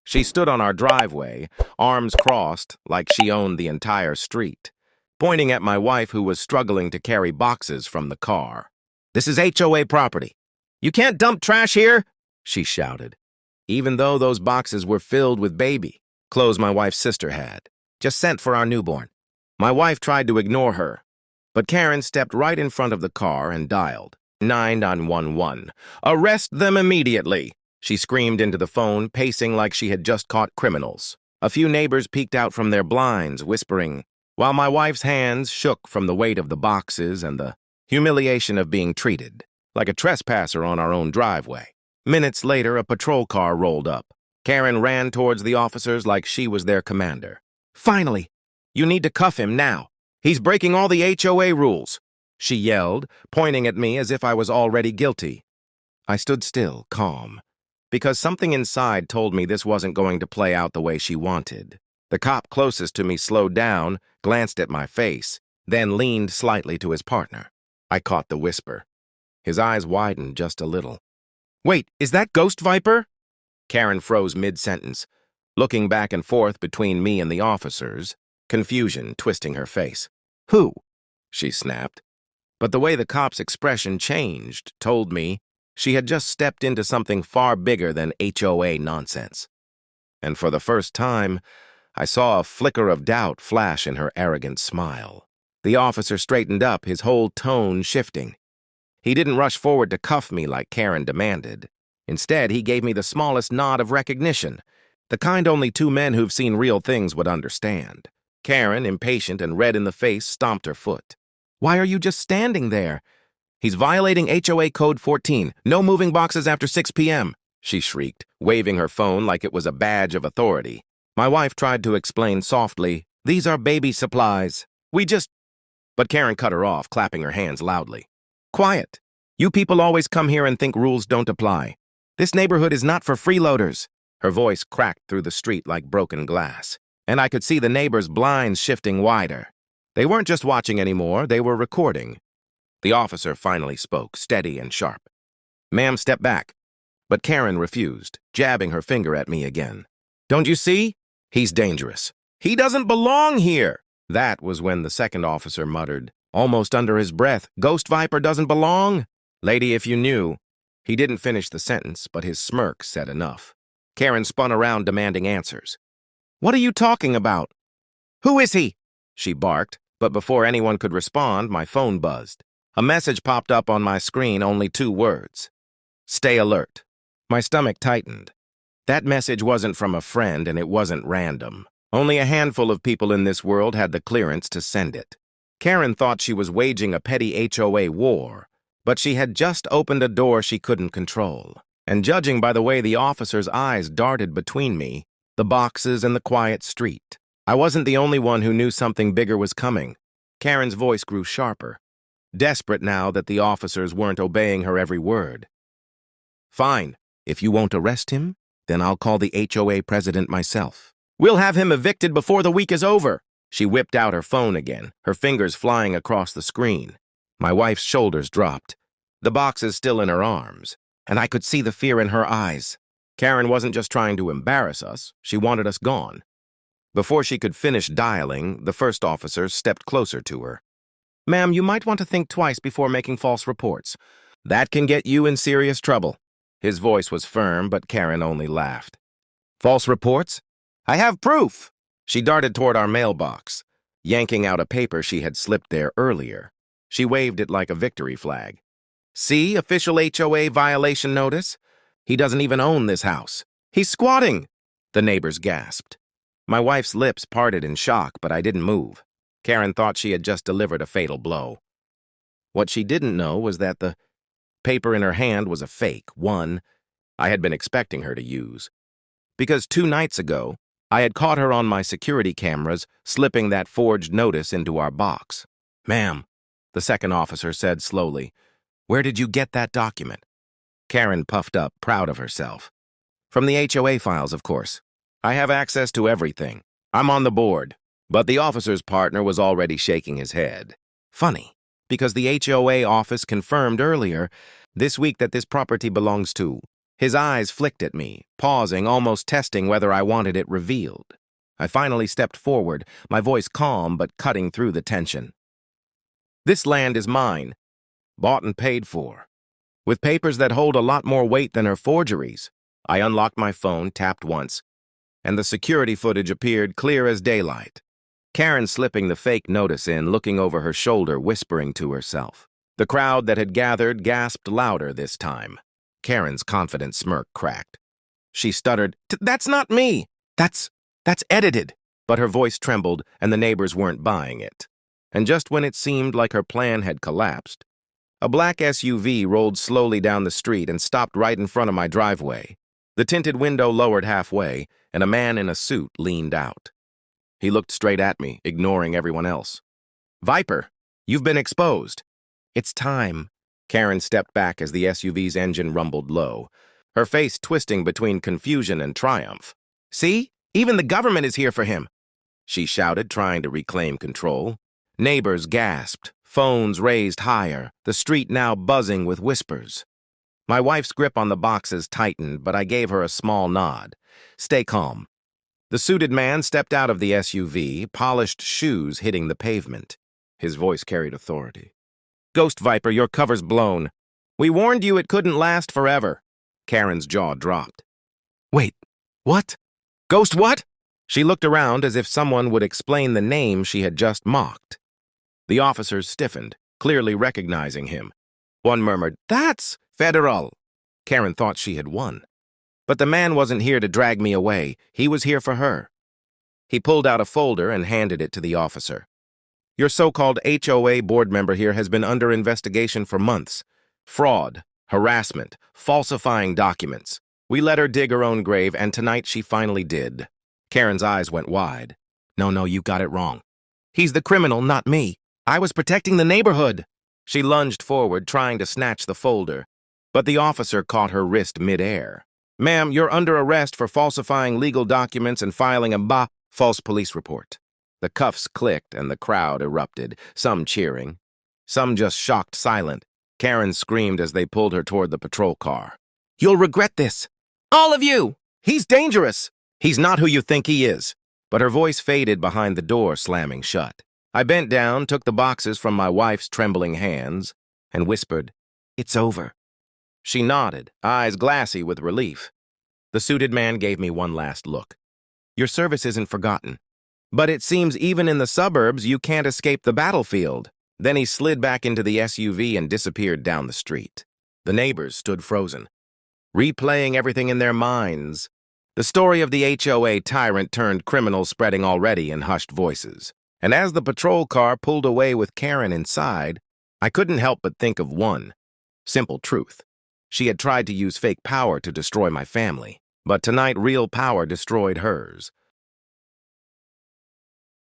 She stood on our driveway, arms crossed like she owned the entire street, pointing at my wife who was struggling to carry boxes from the car. "This is HOA property. You can't dump trash here," she shouted, even though those boxes were filled with baby clothes my wife's sister had, just sent for our newborn. My wife tried to ignore her, but Karen stepped right in front of the car and dialed 911. "Arrest them immediately," she screamed into the phone, pacing like she had just caught criminals. A few neighbors peeked out from their blinds, whispering, while my wife's hands shook from the weight of the boxes and the humiliation of being treated like a trespasser on our own driveway. Minutes later, a patrol car rolled up. Karen ran towards the officers like she was their commander. "Finally! You need to cuff him now. He's breaking all the HOA rules," she yelled, pointing at me as if I was already guilty. I stood still, calm, because something inside told me this wasn't going to play out the way she wanted. The cop closest to me slowed down, glanced at my face, then leaned slightly to his partner. I caught the whisper. His eyes widened just a little. "Wait, is that Ghost Viper?" Karen froze mid-sentence, looking back and forth between me and the officers, confusion twisting her face. "Who?" she snapped. But the way the cop's expression changed told me she had just stepped into something far bigger than HOA nonsense. And for the first time, I saw a flicker of doubt flash in her arrogant smile. The officer straightened up, his whole tone shifting. He didn't rush forward to cuff me like Karen demanded. Instead, he gave me the smallest nod of recognition, the kind only two men who've seen real things would understand. Karen, impatient and red in the face, stomped her foot. "Why are you just standing there?" "He's violating HOA Code 14. No moving boxes after 6 p.m., she shrieked, waving her phone like it was a badge of authority. My wife tried to explain softly, "These are baby supplies. We just—" But Karen cut her off, clapping her hands loudly. "Quiet. You people always come here and think rules don't apply. This neighborhood is not for freeloaders." Her voice cracked through the street like broken glass, and I could see the neighbors' blinds shifting wider. They weren't just watching anymore, they were recording. The officer finally spoke, steady and sharp. "Ma'am, step back." But Karen refused, jabbing her finger at me again. "Don't you see? He's dangerous. He doesn't belong here." That was when the second officer muttered, almost under his breath, "Ghost Viper doesn't belong? Lady, if you knew." He didn't finish the sentence, but his smirk said enough. Karen spun around, demanding answers. "What are you talking about? Who is he?" she barked, but before anyone could respond, my phone buzzed. A message popped up on my screen, only 2 words. "Stay alert." My stomach tightened. That message wasn't from a friend, and it wasn't random. Only a handful of people in this world had the clearance to send it. Karen thought she was waging a petty HOA war, but she had just opened a door she couldn't control. And judging by the way the officer's eyes darted between me, the boxes and the quiet street, I wasn't the only one who knew something bigger was coming. Karen's voice grew sharper, desperate now that the officers weren't obeying her every word. "Fine. If you won't arrest him, then I'll call the HOA president myself. We'll have him evicted before the week is over." She whipped out her phone again, her fingers flying across the screen. My wife's shoulders dropped, the boxes still in her arms, and I could see the fear in her eyes. Karen wasn't just trying to embarrass us, she wanted us gone. Before she could finish dialing, the first officer stepped closer to her. "Ma'am, you might want to think twice before making false reports. That can get you in serious trouble." His voice was firm, but Karen only laughed. "False reports? I have proof!" She darted toward our mailbox, yanking out a paper she had slipped there earlier. She waved it like a victory flag. "See, official HOA violation notice? He doesn't even own this house. He's squatting!" The neighbors gasped. My wife's lips parted in shock, but I didn't move. Karen thought she had just delivered a fatal blow. What she didn't know was that the paper in her hand was a fake, one I had been expecting her to use. Because 2 nights ago, I had caught her on my security cameras slipping that forged notice into our box. "Ma'am," the second officer said slowly, "where did you get that document?" Karen puffed up, proud of herself. "From the HOA files, of course. I have access to everything. I'm on the board." But the officer's partner was already shaking his head. Funny, because the HOA office confirmed earlier this week that this property belongs to His eyes flicked at me, pausing, almost testing whether I wanted it revealed. I finally stepped forward, my voice calm but cutting through the tension. This land is mine, bought and paid for, with papers that hold a lot more weight than her forgeries. I unlocked my phone, tapped once, and the security footage appeared clear as daylight. Karen slipping the fake notice in, looking over her shoulder, whispering to herself. The crowd that had gathered gasped louder this time. Karen's confident smirk cracked. She stuttered, "That's not me! That's edited!" But her voice trembled, and the neighbors weren't buying it. And just when it seemed like her plan had collapsed, a black SUV rolled slowly down the street and stopped right in front of my driveway. The tinted window lowered halfway, and a man in a suit leaned out. He looked straight at me, ignoring everyone else. "Viper, you've been exposed." "It's time." Karen stepped back as the SUV's engine rumbled low, her face twisting between confusion and triumph. "See? Even the government is here for him," she shouted, trying to reclaim control. Neighbors gasped, phones raised higher, the street now buzzing with whispers. My wife's grip on the boxes tightened, but I gave her a small nod. "Stay calm." The suited man stepped out of the SUV, polished shoes hitting the pavement. His voice carried authority. "Ghost Viper, your cover's blown. We warned you it couldn't last forever." Karen's jaw dropped. "Wait, what? Ghost what?" She looked around as if someone would explain the name she had just mocked. The officers stiffened, clearly recognizing him. One murmured, "That's federal." Karen thought she had won. But the man wasn't here to drag me away. He was here for her. He pulled out a folder and handed it to the officer. "Your so-called HOA board member here has been under investigation for months. Fraud, harassment, falsifying documents. We let her dig her own grave, and tonight she finally did." Karen's eyes went wide. No, you got it wrong. He's the criminal, not me. I was protecting the neighborhood." She lunged forward, trying to snatch the folder, but the officer caught her wrist mid-air. "Ma'am, you're under arrest for falsifying legal documents and filing a false police report." The cuffs clicked and the crowd erupted, some cheering, some just shocked silent. Karen screamed as they pulled her toward the patrol car. "You'll regret this. All of you! He's dangerous!" "He's not who you think he is." But her voice faded behind the door slamming shut. I bent down, took the boxes from my wife's trembling hands, and whispered, "It's over." She nodded, eyes glassy with relief. The suited man gave me one last look. "Your service isn't forgotten. But it seems even in the suburbs you can't escape the battlefield." Then he slid back into the SUV and disappeared down the street. The neighbors stood frozen, replaying everything in their minds. The story of the HOA tyrant turned criminal spreading already in hushed voices. And as the patrol car pulled away with Karen inside, I couldn't help but think of one simple truth. She had tried to use fake power to destroy my family, but tonight real power destroyed hers.